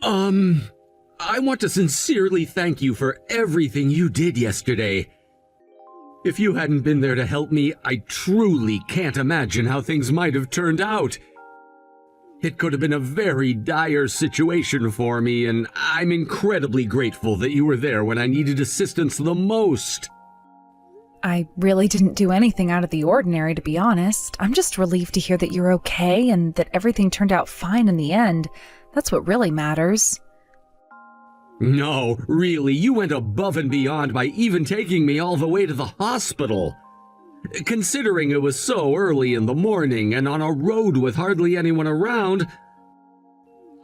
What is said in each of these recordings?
I want to sincerely thank you for everything you did yesterday. If you hadn't been there to help me, I truly can't imagine how things might have turned out. It could have been a very dire situation for me, and I'm incredibly grateful that you were there when I needed assistance the most. I really didn't do anything out of the ordinary, to be honest. I'm just relieved to hear that you're okay and that everything turned out fine in the end. That's what really matters. No, really, you went above and beyond by even taking me all the way to the hospital. Considering it was so early in the morning and on a road with hardly anyone around,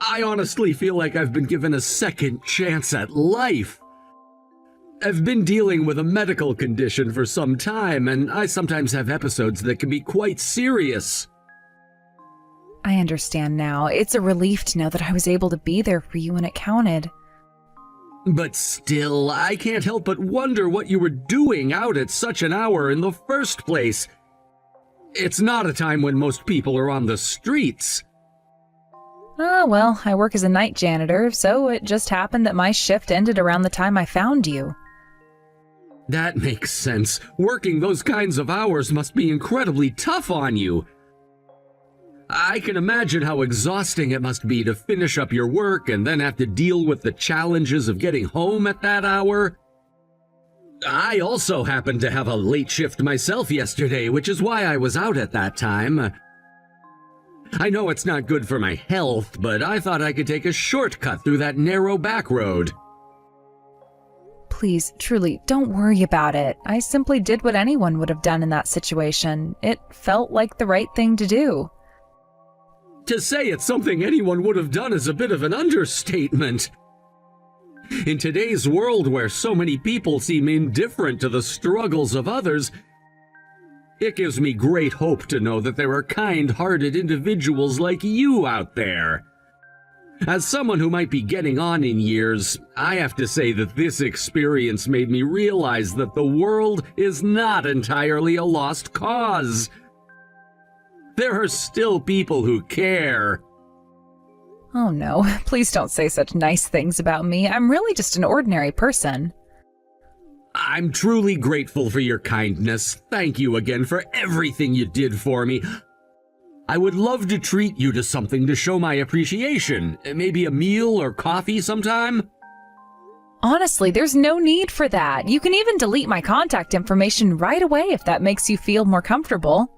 I honestly feel like I've been given a second chance at life. I've been dealing with a medical condition for some time, and I sometimes have episodes that can be quite serious. I understand now. It's a relief to know that I was able to be there for you when it counted. But still, I can't help but wonder what you were doing out at such an hour in the first place. It's not a time when most people are on the streets. Oh, well, I work as a night janitor, so it just happened that my shift ended around the time I found you. That makes sense. Working those kinds of hours must be incredibly tough on you. I can imagine how exhausting it must be to finish up your work and then have to deal with the challenges of getting home at that hour. I also happened to have a late shift myself yesterday, which is why I was out at that time. I know it's not good for my health, but I thought I could take a shortcut through that narrow back road. Please, truly, don't worry about it. I simply did what anyone would have done in that situation. It felt like the right thing to do. To say it's something anyone would have done is a bit of an understatement. In today's world where so many people seem indifferent to the struggles of others, it gives me great hope to know that there are kind-hearted individuals like you out there. As someone who might be getting on in years, I have to say that this experience made me realize that the world is not entirely a lost cause. There are still people who care. Oh no, please don't say such nice things about me. I'm really just an ordinary person. I'm truly grateful for your kindness. Thank you again for everything you did for me. I would love to treat you to something to show my appreciation. Maybe a meal or coffee sometime? Honestly, there's no need for that. You can even delete my contact information right away if that makes you feel more comfortable.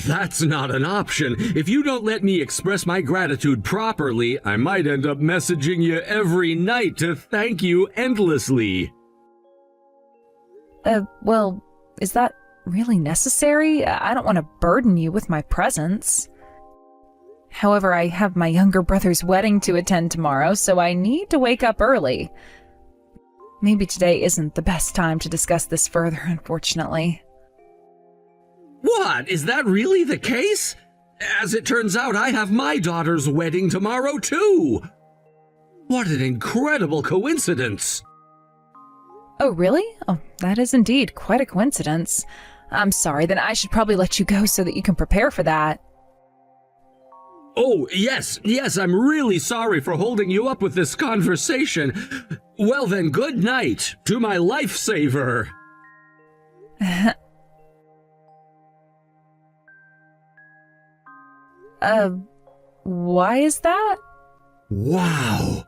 That's not an option. If you don't let me express my gratitude properly, I might end up messaging you every night to thank you endlessly. Well, is that really necessary? I don't want to burden you with my presence. However, I have my younger brother's wedding to attend tomorrow, so I need to wake up early. Maybe today isn't the best time to discuss this further, unfortunately. What? Is that really the case? As it turns out, I have my daughter's wedding tomorrow, too. What an incredible coincidence. Oh, really? Oh, that is indeed quite a coincidence. I'm sorry, then I should probably let you go so that you can prepare for that. Oh, yes, I'm really sorry for holding you up with this conversation. Well then, good night to my lifesaver. Why is that? Wow.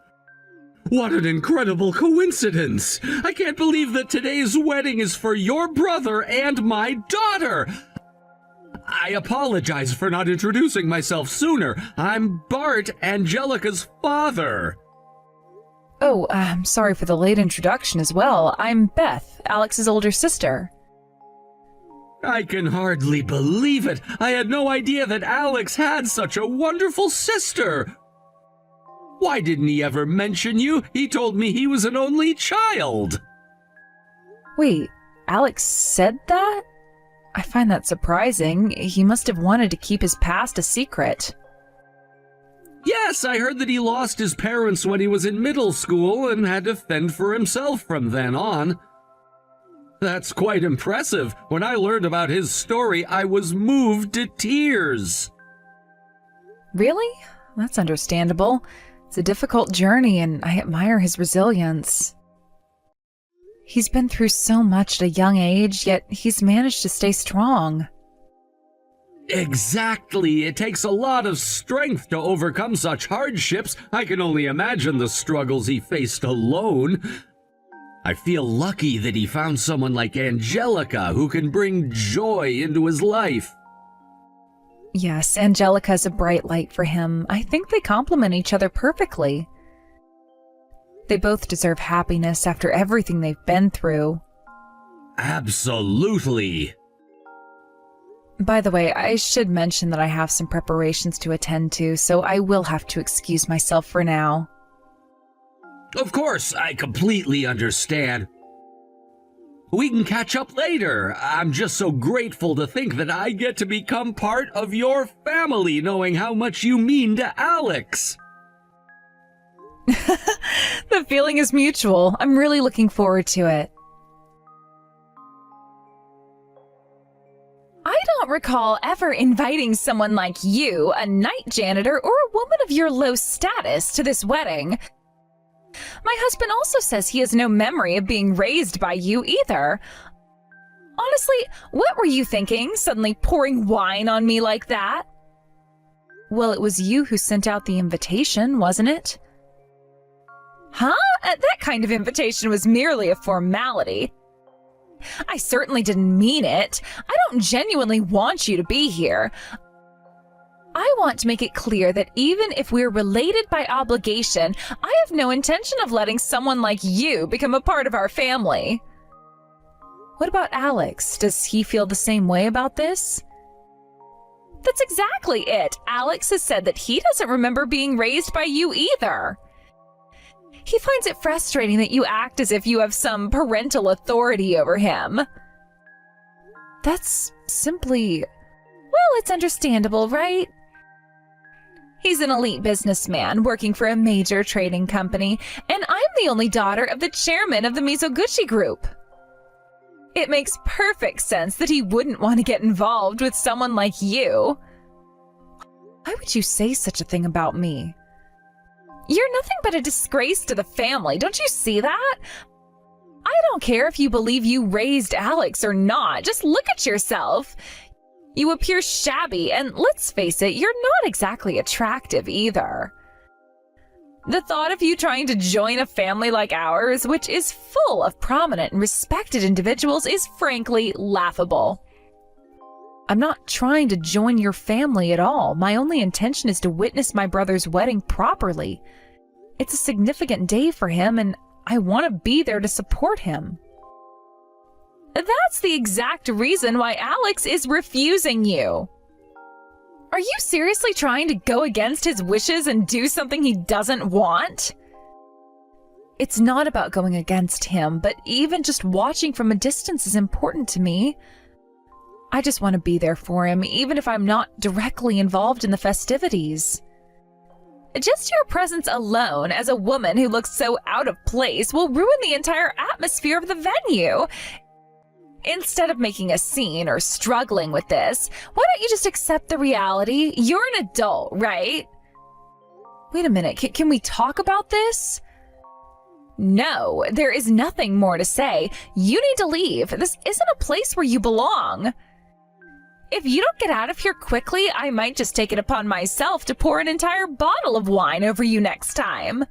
What an incredible coincidence! I can't believe that today's wedding is for your brother and my daughter! I apologize for not introducing myself sooner. I'm Bart, Angelica's father. Oh, I'm sorry for the late introduction as well. I'm Beth, Alex's older sister. I can hardly believe it. I had no idea that Alex had such a wonderful sister. Why didn't he ever mention you? He told me he was an only child. Wait, Alex said that? I find that surprising. He must have wanted to keep his past a secret. Yes, I heard that he lost his parents when he was in middle school and had to fend for himself from then on. That's quite impressive. When I learned about his story, I was moved to tears. Really? That's understandable. It's a difficult journey, and I admire his resilience. He's been through so much at a young age, yet he's managed to stay strong. Exactly. It takes a lot of strength to overcome such hardships. I can only imagine the struggles he faced alone. I feel lucky that he found someone like Angelica who can bring joy into his life. Yes, Angelica's a bright light for him. I think they complement each other perfectly. They both deserve happiness after everything they've been through. Absolutely. By the way, I should mention that I have some preparations to attend to, so I will have to excuse myself for now. Of course, I completely understand. We can catch up later. I'm just so grateful to think that I get to become part of your family, knowing how much you mean to Alex. The feeling is mutual. I'm really looking forward to it. I don't recall ever inviting someone like you, a night janitor, or a woman of your low status, to this wedding. My husband also says he has no memory of being raised by you either. Honestly, what were you thinking, suddenly pouring wine on me like that? Well, it was you who sent out the invitation, wasn't it? Huh? That kind of invitation was merely a formality. I certainly didn't mean it. I don't genuinely want you to be here. I want to make it clear that even if we're related by obligation, I have no intention of letting someone like you become a part of our family. What about Alex? Does he feel the same way about this? That's exactly it. Alex has said that he doesn't remember being raised by you either. He finds it frustrating that you act as if you have some parental authority over him. That's simply... well, it's understandable, right? He's an elite businessman working for a major trading company, and I'm the only daughter of the chairman of the Mizoguchi Group. It makes perfect sense that he wouldn't want to get involved with someone like you. Why would you say such a thing about me? You're nothing but a disgrace to the family, don't you see that? I don't care if you believe you raised Alex or not, just look at yourself. You appear shabby, and let's face it, you're not exactly attractive either. The thought of you trying to join a family like ours, which is full of prominent and respected individuals, is frankly laughable. I'm not trying to join your family at all. My only intention is to witness my brother's wedding properly. It's a significant day for him, and I want to be there to support him. That's the exact reason why Alex is refusing you. Are you seriously trying to go against his wishes and do something he doesn't want? It's not about going against him, but even just watching from a distance is important to me. I just want to be there for him, even if I'm not directly involved in the festivities. Just your presence alone, as a woman who looks so out of place, will ruin the entire atmosphere of the venue. Instead of making a scene or struggling with this, why don't you just accept the reality? You're an adult, right? Wait a minute, can we talk about this? No, there is nothing more to say. You need to leave. This isn't a place where you belong. If you don't get out of here quickly, I might just take it upon myself to pour an entire bottle of wine over you next time.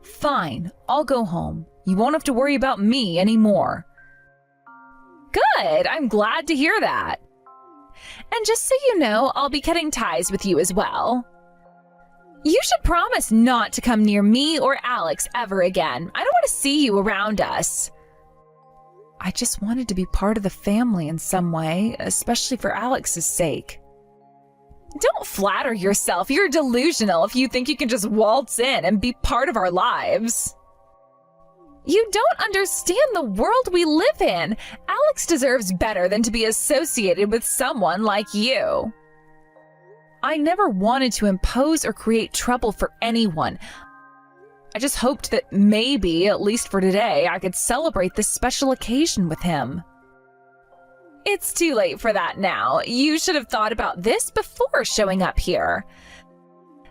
Fine, I'll go home. You won't have to worry about me anymore. Good, I'm glad to hear that. And just so you know, I'll be cutting ties with you as well. You should promise not to come near me or Alex ever again. I don't want to see you around us. I just wanted to be part of the family in some way, especially for Alex's sake. Don't flatter yourself. You're delusional if you think you can just waltz in and be part of our lives. You don't understand the world we live in. Alex deserves better than to be associated with someone like you. I never wanted to impose or create trouble for anyone. I just hoped that maybe, at least for today, I could celebrate this special occasion with him. It's too late for that now. You should have thought about this before showing up here.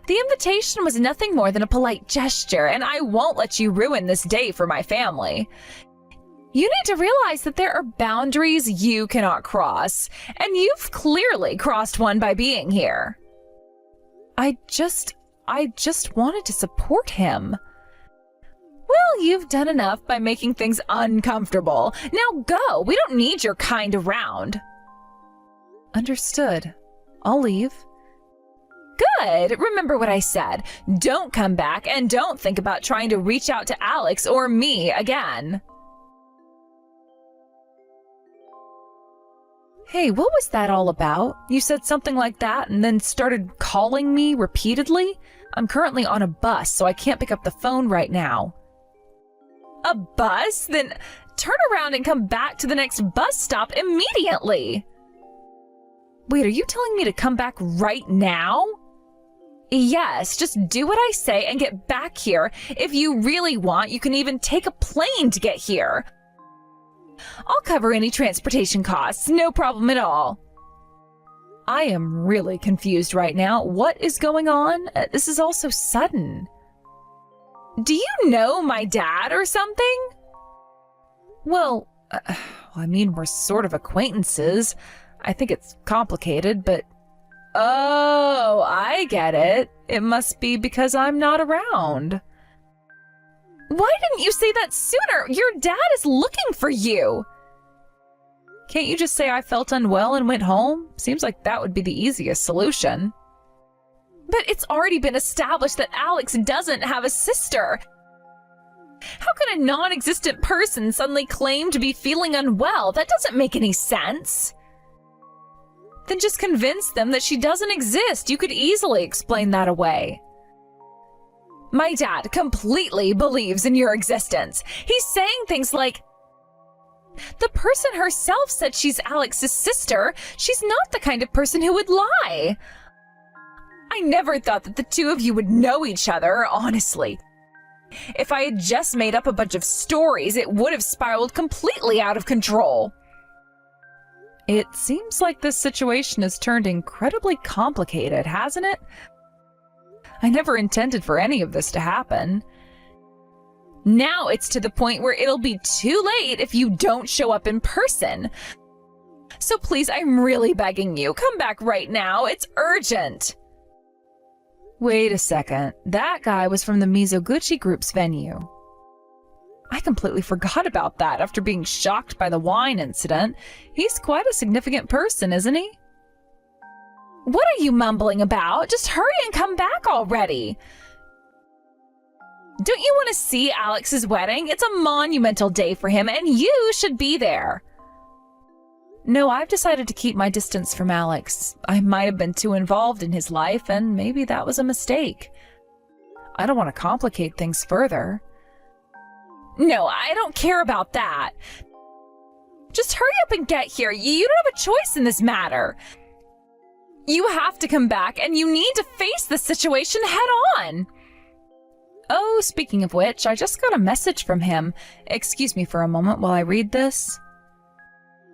The invitation was nothing more than a polite gesture, and I won't let you ruin this day for my family. You need to realize that there are boundaries you cannot cross, and you've clearly crossed one by being here. I just wanted to support him. Well, you've done enough by making things uncomfortable. Now go. We don't need your kind around. Understood. I'll leave. Good. Remember what I said. Don't come back and don't think about trying to reach out to Alex or me again. Hey, what was that all about? You said something like that and then started calling me repeatedly? I'm currently on a bus, so I can't pick up the phone right now. A bus? Then turn around and come back to the next bus stop immediately. Wait, are you telling me to come back right now? Yes, just do what I say and get back here. If you really want, you can even take a plane to get here. I'll cover any transportation costs, no problem at all. I am really confused right now. What is going on? This is all so sudden. Do you know my dad or something? Well, I mean, we're sort of acquaintances. I think it's complicated, but... Oh, I get it. It must be because I'm not around. Why didn't you say that sooner? Your dad is looking for you. Can't you just say I felt unwell and went home? Seems like that would be the easiest solution. But it's already been established that Alex doesn't have a sister. How can a non-existent person suddenly claim to be feeling unwell? That doesn't make any sense. Then just convince them that she doesn't exist. You could easily explain that away. My dad completely believes in your existence. He's saying things like, the person herself said she's Alex's sister. She's not the kind of person who would lie. I never thought that the two of you would know each other, honestly. If I had just made up a bunch of stories, it would have spiraled completely out of control. It seems like this situation has turned incredibly complicated, hasn't it? I never intended for any of this to happen. Now it's to the point where it'll be too late if you don't show up in person. So please, I'm really begging you, come back right now. It's urgent. Wait a second. That guy was from the Mizoguchi Group's venue. I completely forgot about that after being shocked by the wine incident. He's quite a significant person, isn't he? What are you mumbling about? Just hurry and come back already. Don't you want to see Alex's wedding? It's a monumental day for him, and you should be there. No, I've decided to keep my distance from Alex. I might have been too involved in his life, and maybe that was a mistake. I don't want to complicate things further. No, I don't care about that. Just hurry up and get here. You don't have a choice in this matter. You have to come back, and you need to face the situation head on. Oh, speaking of which, I just got a message from him. Excuse me for a moment while I read this.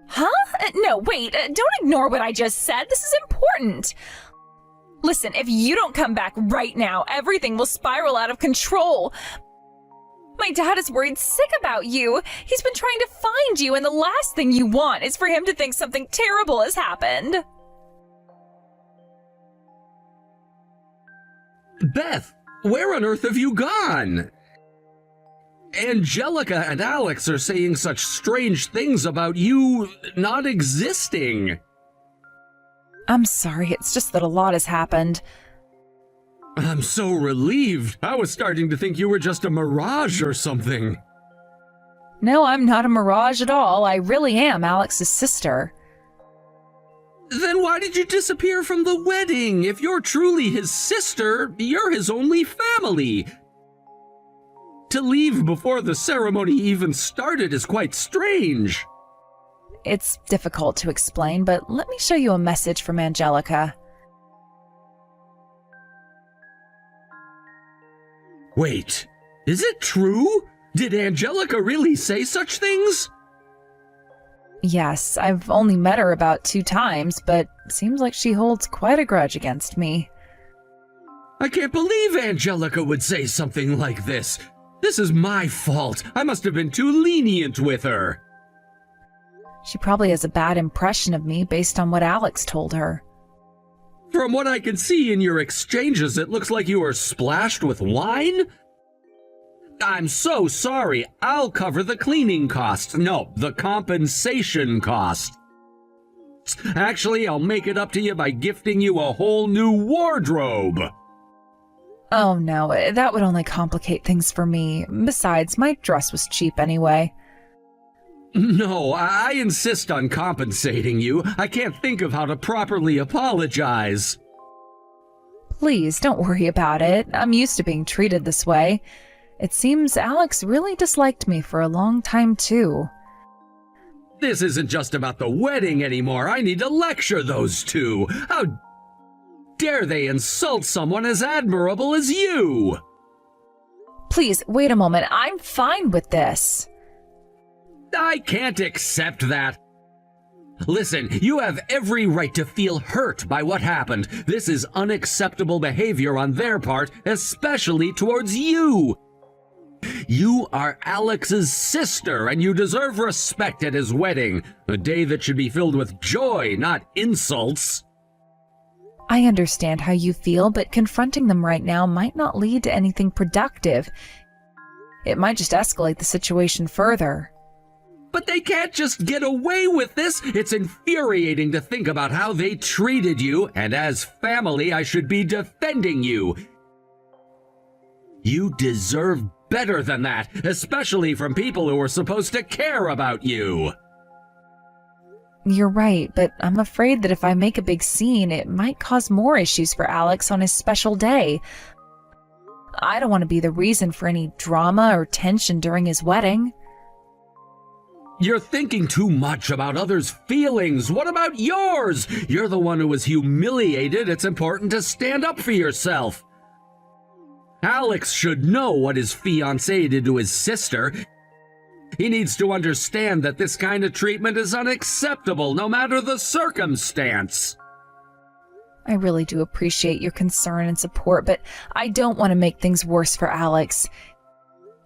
Huh? No, wait, don't ignore what I just said. This is important. Listen, if you don't come back right now, everything will spiral out of control. My dad is worried sick about you. He's been trying to find you, and the last thing you want is for him to think something terrible has happened. Beth, where on earth have you gone? Angelica and Alex are saying such strange things about you not existing. I'm sorry, it's just that a lot has happened. I'm so relieved. I was starting to think you were just a mirage or something. No, I'm not a mirage at all. I really am Alex's sister. Then why did you disappear from the wedding? If you're truly his sister, you're his only family. To leave before the ceremony even started is quite strange. It's difficult to explain, but let me show you a message from Angelica. Wait, is it true? Did Angelica really say such things? Yes, I've only met her about 2 times, but seems like she holds quite a grudge against me. I can't believe Angelica would say something like this. This is my fault. I must have been too lenient with her. She probably has a bad impression of me based on what Alex told her. From what I can see in your exchanges, it looks like you were splashed with wine? I'm so sorry. I'll cover the cleaning costs. No, the compensation cost. Actually, I'll make it up to you by gifting you a whole new wardrobe. Oh no, that would only complicate things for me. Besides, my dress was cheap anyway. No, I insist on compensating you. I can't think of how to properly apologize. Please, don't worry about it. I'm used to being treated this way. It seems Alex really disliked me for a long time, too. This isn't just about the wedding anymore. I need to lecture those two. How dare they insult someone as admirable as you? Please, wait a moment. I'm fine with this. I can't accept that. Listen, you have every right to feel hurt by what happened. This is unacceptable behavior on their part, especially towards you. You are Alex's sister, and you deserve respect at his wedding, a day that should be filled with joy, not insults. I understand how you feel, but confronting them right now might not lead to anything productive. It might just escalate the situation further. But they can't just get away with this. It's infuriating to think about how they treated you, and as family, I should be defending you. You deserve better than that, especially from people who are supposed to care about you. You're right, but I'm afraid that if I make a big scene, it might cause more issues for Alex on his special day. I don't want to be the reason for any drama or tension during his wedding. You're thinking too much about others' feelings. What about yours? You're the one who was humiliated. It's important to stand up for yourself. Alex should know what his fiancée did to his sister. He needs to understand that this kind of treatment is unacceptable, no matter the circumstance. I really do appreciate your concern and support, but I don't want to make things worse for Alex.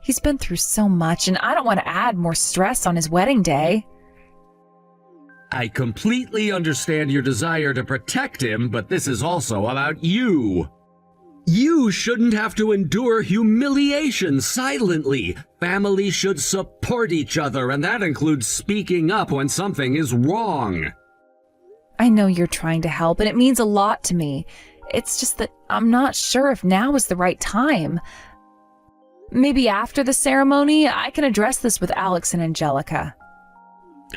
He's been through so much, and I don't want to add more stress on his wedding day. I completely understand your desire to protect him, but this is also about you. You shouldn't have to endure humiliation silently. Families should support each other, and that includes speaking up when something is wrong. I know you're trying to help, and it means a lot to me. It's just that I'm not sure if now is the right time. Maybe after the ceremony, I can address this with Alex and Angelica.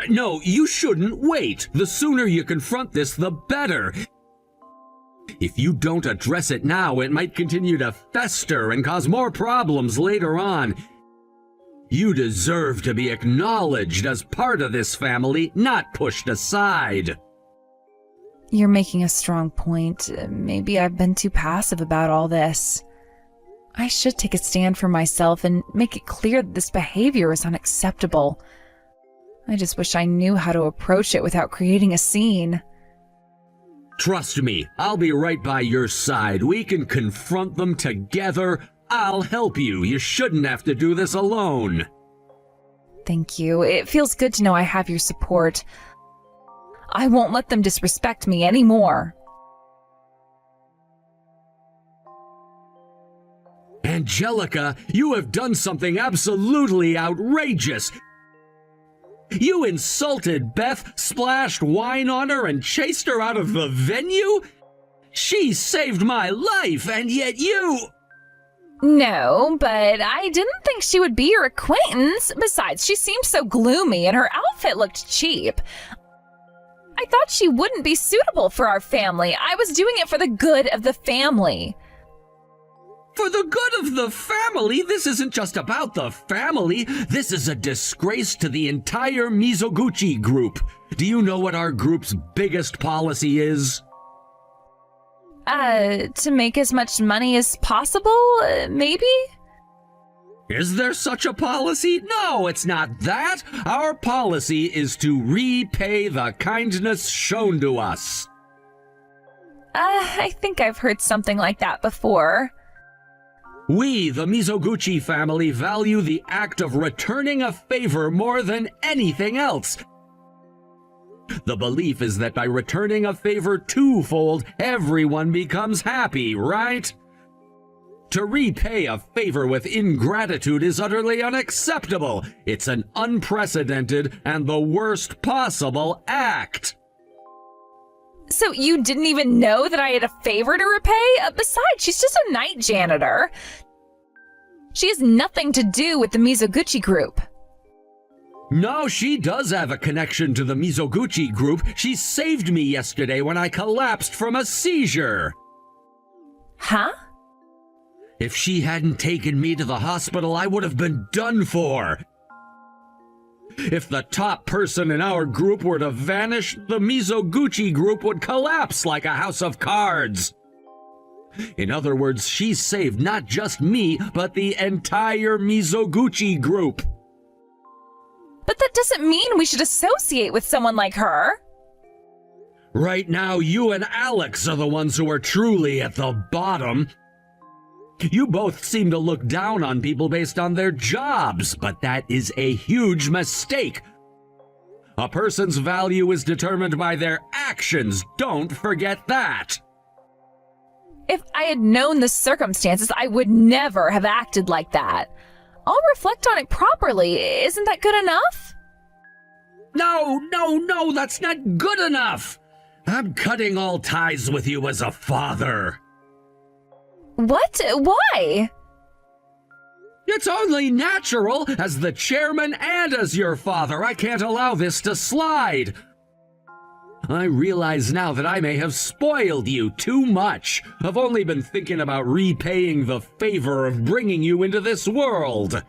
No, you shouldn't wait. The sooner you confront this, the better. If you don't address it now, it might continue to fester and cause more problems later on. You deserve to be acknowledged as part of this family, not pushed aside. You're making a strong point. Maybe I've been too passive about all this. I should take a stand for myself and make it clear that this behavior is unacceptable. I just wish I knew how to approach it without creating a scene. Trust me, I'll be right by your side. We can confront them together. I'll help you. You shouldn't have to do this alone. Thank you. It feels good to know I have your support. I won't let them disrespect me anymore. Angelica, you have done something absolutely outrageous. You insulted Beth, splashed wine on her, and chased her out of the venue? She saved my life, and yet you... No, but I didn't think she would be your acquaintance. Besides, she seemed so gloomy and her outfit looked cheap. I thought she wouldn't be suitable for our family. I was doing it for the good of the family. For the good of the family? This isn't just about the family. This is a disgrace to the entire Mizoguchi group. Do you know what our group's biggest policy is? To make as much money as possible, maybe? Is there such a policy? No, it's not that. Our policy is to repay the kindness shown to us. I think I've heard something like that before. We, the Mizoguchi family, value the act of returning a favor more than anything else. The belief is that by returning a favor twofold, everyone becomes happy, right? To repay a favor with ingratitude is utterly unacceptable. It's an unprecedented and the worst possible act. So you didn't even know that I had a favor to repay? Besides, she's just a night janitor. She has nothing to do with the Mizoguchi group. No, she does have a connection to the Mizoguchi group. She saved me yesterday when I collapsed from a seizure. Huh? If she hadn't taken me to the hospital, I would have been done for. If the top person in our group were to vanish, the Mizoguchi group would collapse like a house of cards. In other words, she saved not just me, but the entire Mizoguchi group. But that doesn't mean we should associate with someone like her. Right now, you and Alex are the ones who are truly at the bottom. You both seem to look down on people based on their jobs, but that is a huge mistake. A person's value is determined by their actions. Don't forget that. If I had known the circumstances, I would never have acted like that. I'll reflect on it properly. Isn't that good enough? No, that's not good enough. I'm cutting all ties with you as a father. What? Why? It's only natural. As the chairman and as your father, I can't allow this to slide. I realize now that I may have spoiled you too much. I've only been thinking about repaying the favor of bringing you into this world.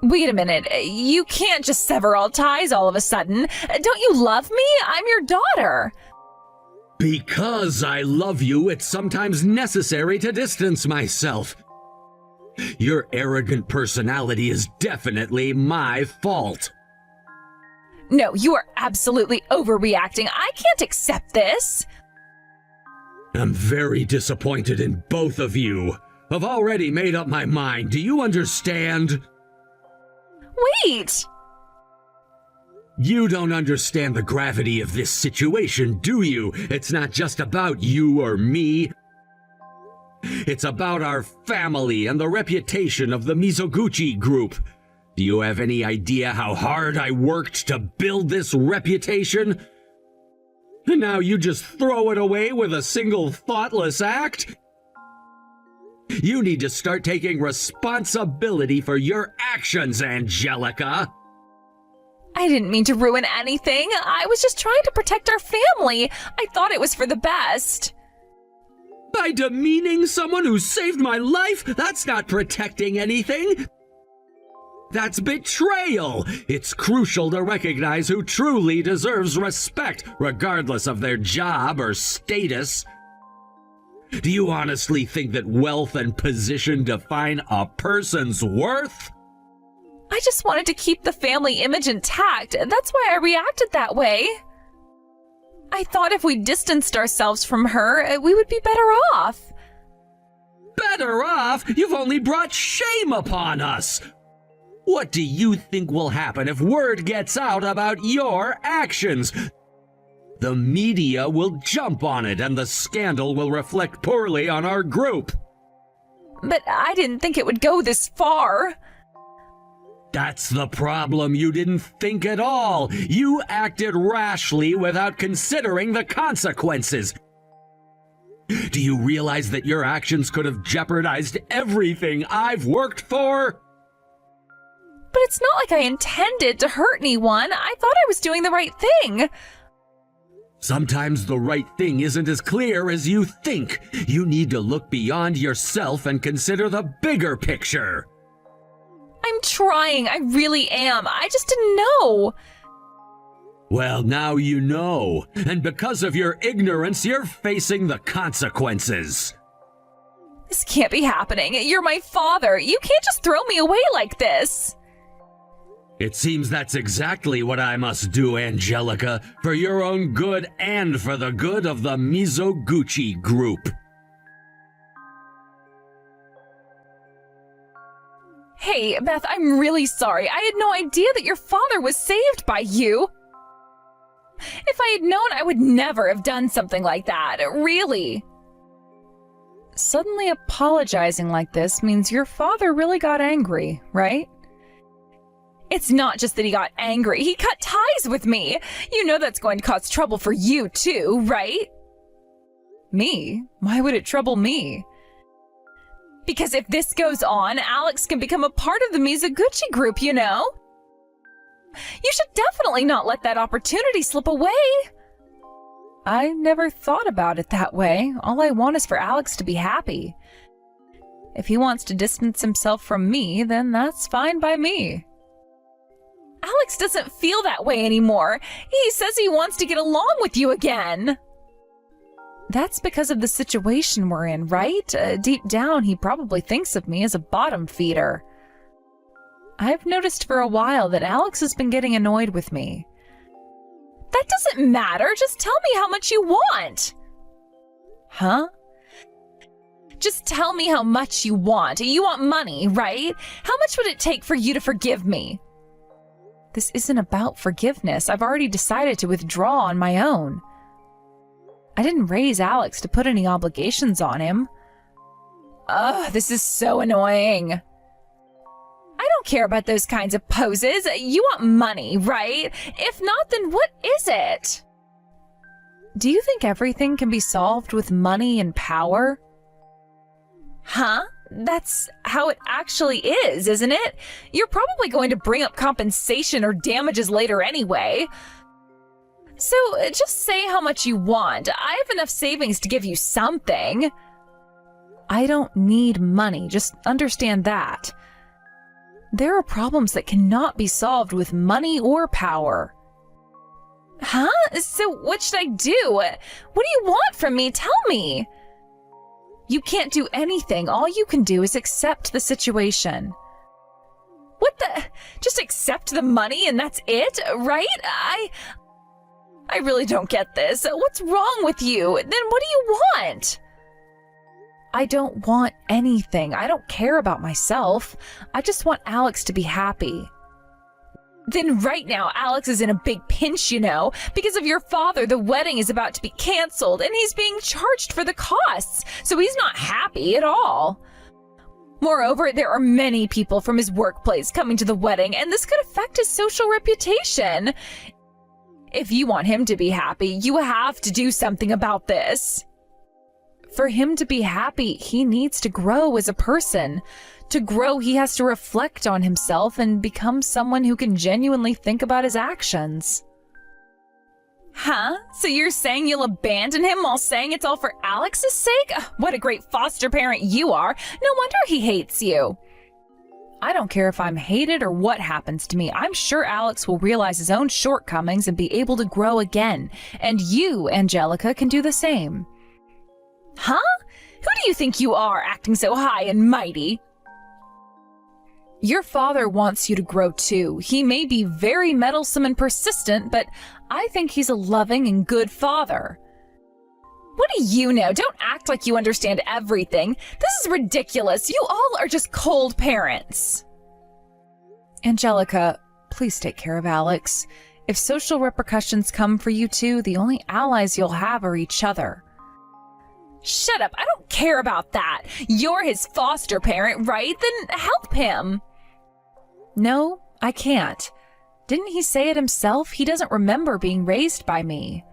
Wait a minute. You can't just sever all ties all of a sudden. Don't you love me? I'm your daughter. Because I love you, it's sometimes necessary to distance myself. Your arrogant personality is definitely my fault. No, you are absolutely overreacting. I can't accept this. I'm very disappointed in both of you. I've already made up my mind. Do you understand? Wait! You don't understand the gravity of this situation, do you? It's not just about you or me. It's about our family and the reputation of the Mizoguchi group. Do you have any idea how hard I worked to build this reputation? And now you just throw it away with a single thoughtless act? You need to start taking responsibility for your actions, Angelica. I didn't mean to ruin anything. I was just trying to protect our family. I thought it was for the best. By demeaning someone who saved my life, that's not protecting anything. That's betrayal. It's crucial to recognize who truly deserves respect, regardless of their job or status. Do you honestly think that wealth and position define a person's worth? I just wanted to keep the family image intact. That's why I reacted that way. I thought if we distanced ourselves from her, we would be better off. Better off? You've only brought shame upon us. What do you think will happen if word gets out about your actions? The media will jump on it, and the scandal will reflect poorly on our group. But I didn't think it would go this far. That's the problem. You didn't think at all. You acted rashly without considering the consequences. Do you realize that your actions could have jeopardized everything I've worked for? But it's not like I intended to hurt anyone. I thought I was doing the right thing. Sometimes the right thing isn't as clear as you think. You need to look beyond yourself and consider the bigger picture. I'm trying. I really am. I just didn't know. Well, now you know. And because of your ignorance, you're facing the consequences. This can't be happening. You're my father. You can't just throw me away like this. It seems that's exactly what I must do, Angelica, for your own good and for the good of the Mizoguchi group. Hey, Beth, I'm really sorry. I had no idea that your father was saved by you. If I had known, I would never have done something like that, really. Suddenly apologizing like this means your father really got angry, right? It's not just that he got angry, he cut ties with me. You know that's going to cause trouble for you too, right? Me? Why would it trouble me? Because if this goes on, Alex can become a part of the Mizoguchi group, you know? You should definitely not let that opportunity slip away. I never thought about it that way. All I want is for Alex to be happy. If he wants to distance himself from me, then that's fine by me. Alex doesn't feel that way anymore. He says he wants to get along with you again. That's because of the situation we're in, right? Deep down, he probably thinks of me as a bottom feeder. I've noticed for a while that Alex has been getting annoyed with me. That doesn't matter. Just tell me how much you want. Huh? Just tell me how much you want. You want money, right? How much would it take for you to forgive me? This isn't about forgiveness. I've already decided to withdraw on my own. I didn't raise Alex to put any obligations on him. Ugh, this is so annoying. I don't care about those kinds of poses. You want money, right? If not, then what is it? Do you think everything can be solved with money and power? Huh? That's how it actually is, isn't it? You're probably going to bring up compensation or damages later anyway. So just say how much you want. I have enough savings to give you something. I don't need money, just understand that. There are problems that cannot be solved with money or power. Huh? So what should I do? What do you want from me? Tell me. You can't do anything. All you can do is accept the situation. What the? Just accept the money and that's it, right? I really don't get this. What's wrong with you? Then what do you want? I don't want anything. I don't care about myself. I just want Alex to be happy. Then right now, Alex is in a big pinch, you know. Because of your father, the wedding is about to be canceled, and he's being charged for the costs, so he's not happy at all. Moreover, there are many people from his workplace coming to the wedding, and this could affect his social reputation. If you want him to be happy, you have to do something about this. For him to be happy, he needs to grow as a person. To grow, he has to reflect on himself and become someone who can genuinely think about his actions. Huh? So you're saying you'll abandon him while saying it's all for Alex's sake? What a great foster parent you are. No wonder he hates you. I don't care if I'm hated or what happens to me. I'm sure Alex will realize his own shortcomings and be able to grow again. And you, Angelica, can do the same. Huh? Who do you think you are, acting so high and mighty? Your father wants you to grow too. He may be very meddlesome and persistent, but I think he's a loving and good father. What do you know? Don't act like you understand everything. This is ridiculous. You all are just cold parents. Angelica, please take care of Alex. If social repercussions come for you two, the only allies you'll have are each other. Shut up. I don't care about that. You're his foster parent, right? Then help him. No, I can't. Didn't he say it himself? He doesn't remember being raised by me.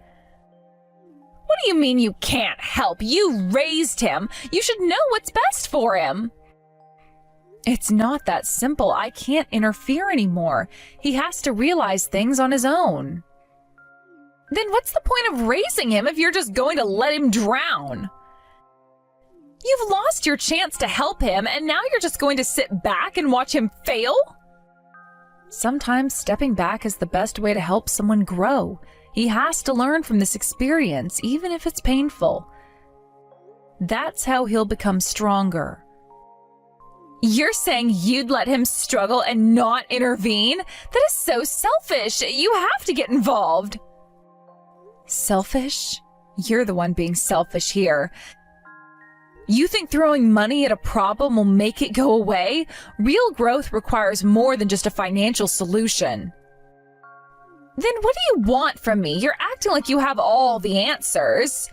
What do you mean you can't help? You raised him. You should know what's best for him. It's not that simple. I can't interfere anymore. He has to realize things on his own. Then what's the point of raising him if you're just going to let him drown? You've lost your chance to help him, and now you're just going to sit back and watch him fail? Sometimes stepping back is the best way to help someone grow. He has to learn from this experience, even if it's painful. That's how he'll become stronger. You're saying you'd let him struggle and not intervene? That is so selfish. You have to get involved. Selfish? You're the one being selfish here. You think throwing money at a problem will make it go away? Real growth requires more than just a financial solution. Then what do you want from me? You're acting like you have all the answers.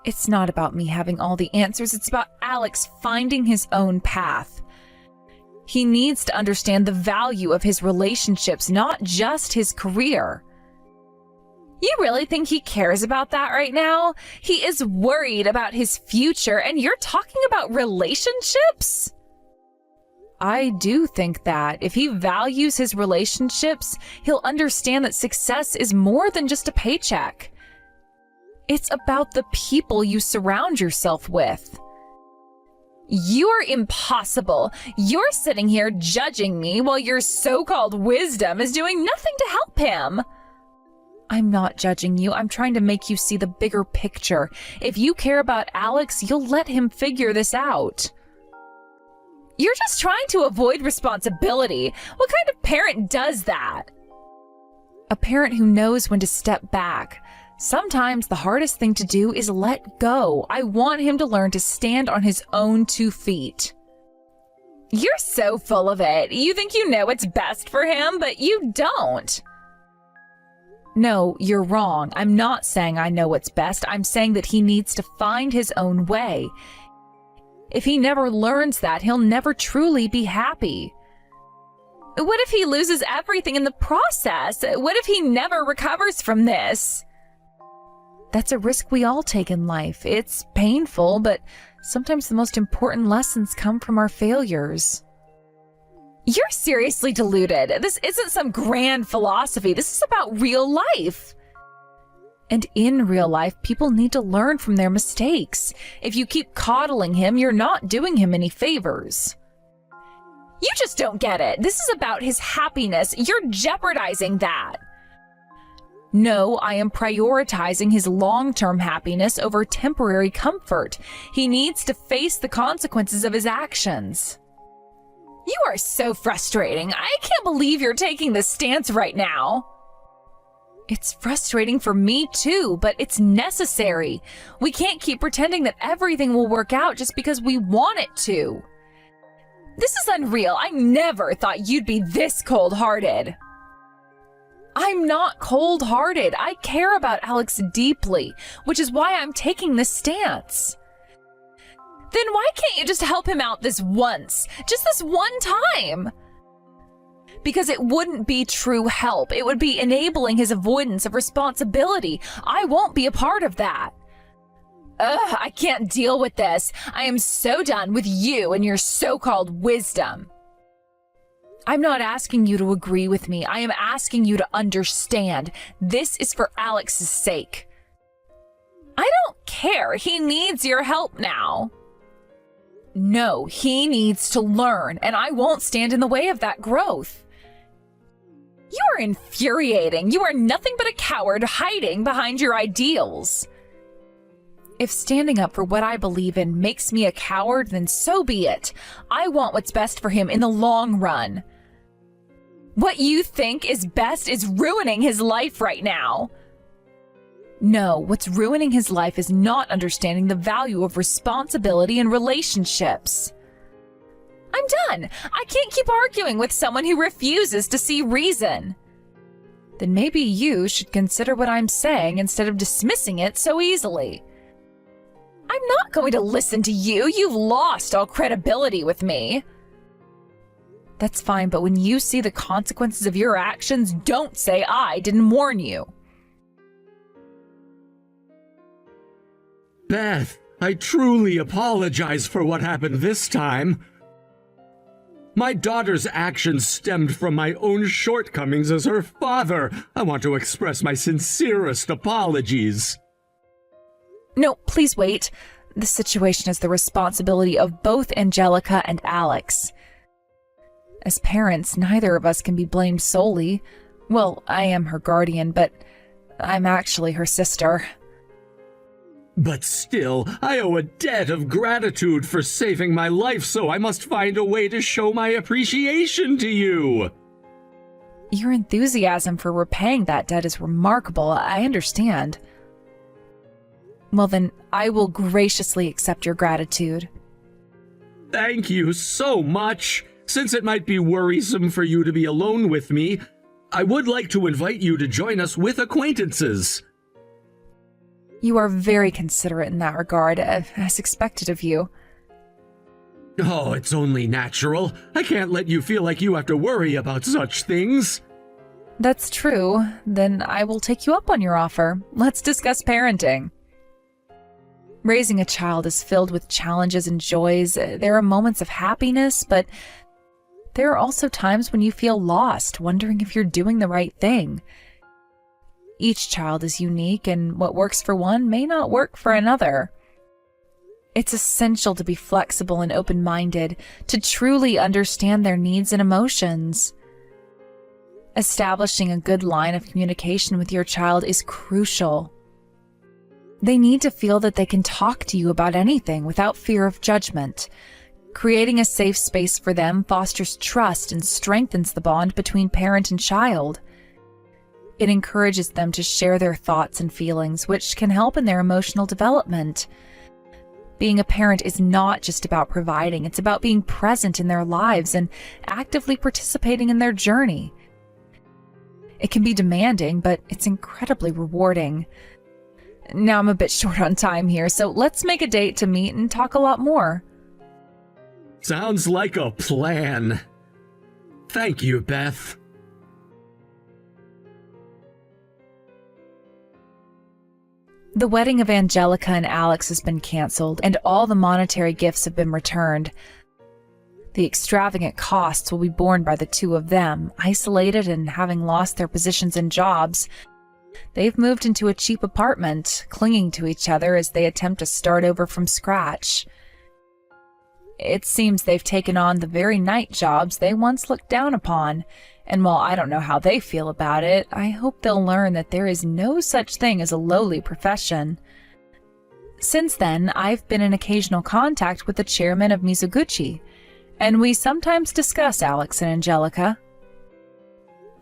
It's not about me having all the answers. It's about Alex finding his own path. He needs to understand the value of his relationships, not just his career. You really think he cares about that right now? He is worried about his future, and you're talking about relationships? I do think that if he values his relationships, he'll understand that success is more than just a paycheck. It's about the people you surround yourself with. You're impossible. You're sitting here judging me while your so-called wisdom is doing nothing to help him. I'm not judging you. I'm trying to make you see the bigger picture. If you care about Alex, you'll let him figure this out. You're just trying to avoid responsibility. What kind of parent does that? A parent who knows when to step back. Sometimes the hardest thing to do is let go. I want him to learn to stand on his own 2 feet. You're so full of it. You think you know what's best for him, but you don't. No, you're wrong. I'm not saying I know what's best. I'm saying that he needs to find his own way. If he never learns that, he'll never truly be happy. What if he loses everything in the process? What if he never recovers from this? That's a risk we all take in life. It's painful, but sometimes the most important lessons come from our failures. You're seriously deluded. This isn't some grand philosophy. This is about real life. And in real life, people need to learn from their mistakes. If you keep coddling him, you're not doing him any favors. You just don't get it. This is about his happiness. You're jeopardizing that. No, I am prioritizing his long-term happiness over temporary comfort. He needs to face the consequences of his actions. You are so frustrating. I can't believe you're taking this stance right now. It's frustrating for me too, but it's necessary. We can't keep pretending that everything will work out just because we want it to. This is unreal. I never thought you'd be this cold-hearted. I'm not cold-hearted. I care about Alex deeply, which is why I'm taking this stance. Then why can't you just help him out this once? Just this one time? Because it wouldn't be true help. It would be enabling his avoidance of responsibility. I won't be a part of that. Ugh, I can't deal with this. I am so done with you and your so-called wisdom. I'm not asking you to agree with me. I am asking you to understand. This is for Alex's sake. I don't care. He needs your help now. No, he needs to learn, and I won't stand in the way of that growth. You are infuriating. You are nothing but a coward hiding behind your ideals. If standing up for what I believe in makes me a coward, then so be it. I want what's best for him in the long run. What you think is best is ruining his life right now. No, what's ruining his life is not understanding the value of responsibility and relationships. I'm done. I can't keep arguing with someone who refuses to see reason. Then maybe you should consider what I'm saying instead of dismissing it so easily. I'm not going to listen to you. You've lost all credibility with me. That's fine, but when you see the consequences of your actions, don't say I didn't warn you. Beth, I truly apologize for what happened this time. My daughter's actions stemmed from my own shortcomings as her father. I want to express my sincerest apologies. No, please wait. This situation is the responsibility of both Angelica and Alex. As parents, neither of us can be blamed solely. Well, I am her guardian, but I'm actually her sister. But still, I owe a debt of gratitude for saving my life, so I must find a way to show my appreciation to you. Your enthusiasm for repaying that debt is remarkable, I understand. Well then, I will graciously accept your gratitude. Thank you so much. Since it might be worrisome for you to be alone with me, I would like to invite you to join us with acquaintances. You are very considerate in that regard, as expected of you. Oh, it's only natural. I can't let you feel like you have to worry about such things. That's true. Then I will take you up on your offer. Let's discuss parenting. Raising a child is filled with challenges and joys. There are moments of happiness, but there are also times when you feel lost, wondering if you're doing the right thing. Each child is unique, and what works for one may not work for another. It's essential to be flexible and open-minded, to truly understand their needs and emotions. Establishing a good line of communication with your child is crucial. They need to feel that they can talk to you about anything without fear of judgment. Creating a safe space for them fosters trust and strengthens the bond between parent and child. It encourages them to share their thoughts and feelings, which can help in their emotional development. Being a parent is not just about providing, it's about being present in their lives and actively participating in their journey. It can be demanding, but it's incredibly rewarding. Now I'm a bit short on time here, so let's make a date to meet and talk a lot more. Sounds like a plan. Thank you, Beth. The wedding of Angelica and Alex has been canceled, and all the monetary gifts have been returned. The extravagant costs will be borne by the two of them, isolated and having lost their positions and jobs. They've moved into a cheap apartment, clinging to each other as they attempt to start over from scratch. It seems they've taken on the very night jobs they once looked down upon, and while I don't know how they feel about it, I hope they'll learn that there is no such thing as a lowly profession. Since then, I've been in occasional contact with the chairman of Mizoguchi, and we sometimes discuss Alex and Angelica.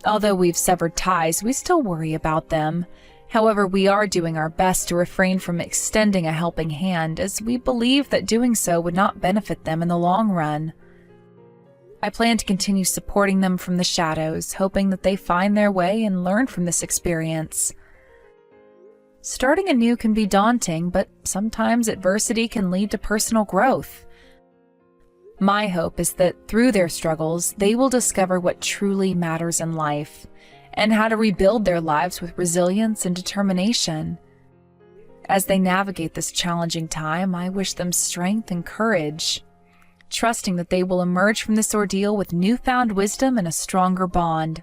Although we've severed ties, we still worry about them. However, we are doing our best to refrain from extending a helping hand, as we believe that doing so would not benefit them in the long run. I plan to continue supporting them from the shadows, hoping that they find their way and learn from this experience. Starting anew can be daunting, but sometimes adversity can lead to personal growth. My hope is that through their struggles, they will discover what truly matters in life, and how to rebuild their lives with resilience and determination. As they navigate this challenging time, I wish them strength and courage, trusting that they will emerge from this ordeal with newfound wisdom and a stronger bond.